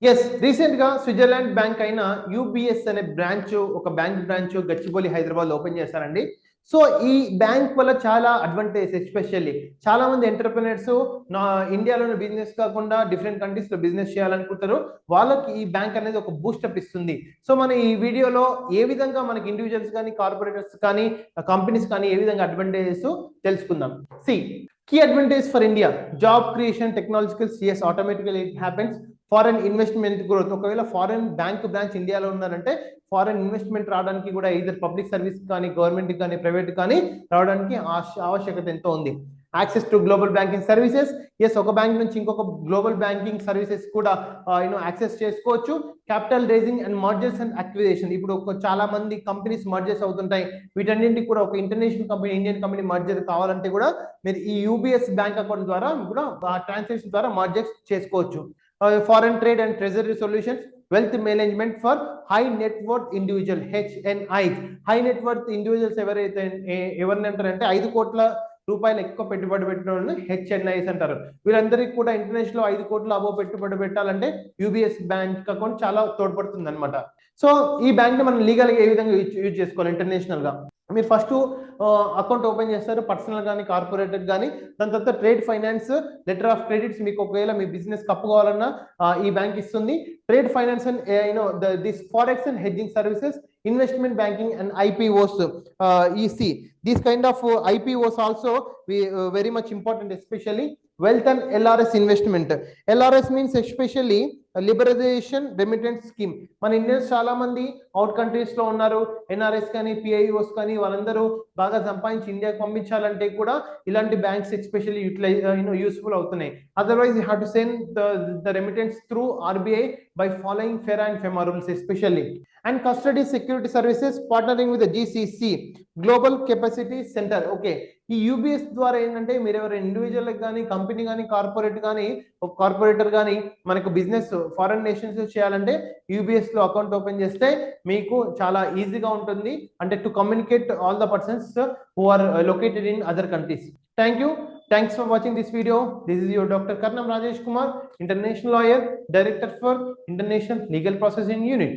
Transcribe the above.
Yes, recent గా Switzerland bank అయిన UBS అనే బ్రాంచ్, ఒక bank branch Gachibowli Hyderabad open చేశారండి. సో ఈ బ్యాంక్ వల్ల చాలా అడ్వాంటేజ్, ఎస్పెషల్లీ చాలా మంది ఎంటర్ప్రినర్స్ నా ఇండియాలోనే బిజినెస్ కాకుండా డిఫరెంట్ కంట్రీస్ లో బిజినెస్ చేయాలనుకుంటారు. వాళ్ళకి ఈ బ్యాంక్ అనేది ఒక బూస్టప్ ఇస్తుంది. సో మన ఈ వీడియోలో ఏ విధంగా మనకి ఇండివిజువల్స్ కానీ, కార్పొరేటర్స్ కానీ, కంపెనీస్ కానీ ఏ విధంగా అడ్వాంటేజెస్ తెలుసుకుందాం. సి key advantage for India: job creation, technological, CS automatically it happens. Foreign investment growth, ఒకవేళ ఫారెన్ బ్యాంక్ బ్రాంచ్ ఇండియాలో ఉన్నారంటే ఫారెన్ ఇన్వెస్ట్మెంట్ రావడానికి కూడా ఇదర్ పబ్లిక్ సర్వీస్ కానీ, గవర్నమెంట్ కానీ, ప్రైవేట్ కానీ రావడానికి ఆవశ్యకత ఎంతో ఉంది. Access to global banking services, yes, ఒక బ్యాంక్ నుంచి ఇంకొక గ్లోబల్ బ్యాంకింగ్ సర్వీసెస్ కూడా యాక్సెస్ చేసుకోవచ్చు. Capital raising and mergers and acquisition, ఇప్పుడు చాలా మంది కంపెనీస్ మర్జర్స్ అవుతుంటాయి. వీటన్నింటికి కూడా ఒక international company, Indian company merger కావాలంటే కూడా మీరు ఈ యూబిఎస్ బ్యాంక్ అకౌంట్ ద్వారా కూడా ట్రాన్సాక్షన్ ద్వారా మర్జర్స్ చేసుకోవచ్చు. Foreign trade and treasury solutions, wealth management for high net worth individual, HNI. High net worth individuals ఎవరిని అంటారంటే 5 కోట్ల రూపాయలు ఎక్కువ పెట్టుబడి పెట్టిన వాళ్ళని హెచ్ఎన్ఐస్ అంటారు. వీళ్ళందరికీ కూడా ఇంటర్నేషనల్ 5 కోట్ల అబోవ్ పెట్టుబడి పెట్టాలంటే యూబిఎస్ బ్యాంక్ అకౌంట్ చాలా తోడ్పడుతుంది అనమాట. సో ఈ బ్యాంక్ ని మనం లీగల్ గా ఏ విధంగా యూజ్ చేసుకోవాలి ఇంటర్నేషనల్ గా? మీరు ఫస్ట్ అకౌంట్ ఓపెన్ చేస్తారు, పర్సనల్ కానీ, కార్పొరేటర్ కానీ. దాని తర్వాత trade finance, letter of credits, మీకు ఒకవేళ మీ బిజినెస్ కప్పుకోవాలన్నా ఈ బ్యాంక్ ఇస్తుంది. Trade finance and this forex and hedging services, investment banking and IPOs, EC. These kind of IPOs also very much important, especially wealth and LRS investment. LRS means especially liberation remittance scheme. మన Indians చాలా మంది out countries లో ఉన్నారు. NRS కానీ, PIOs కానీ వాళ్ళందరూ బాగా సంపాదించి ఇండియాకి పంపించాలంటే కూడా ఇలాంటి బ్యాంక్స్ ఎస్పెషల్లీ యూస్ఫుల్ అవుతున్నాయి. Otherwise you have to send the remittance through RBI by following FERA and FEMA rules especially. And custody security services, partnering with the GCC, Global Capacity Center. Okay, ఈ UBS ద్వారా ఏంటంటే మీరు ఎవరైనా individual కానీ, company కానీ, corporate కానీ, ఒక corporator కానీ మనకు బిజినెస్ ఫారెన్ నేషన్స్ చేయాలంటే యూబిఎస్ లో అకౌంట్ ఓపెన్ చేస్తే మీకు చాలా ఈజీగా ఉంటుంది, అంటే to communicate all the persons who are located in other countries. Thanks for watching this video. This is your Dr. Karnam Rajesh Kumar, international lawyer, director for International Legal Processing Unit.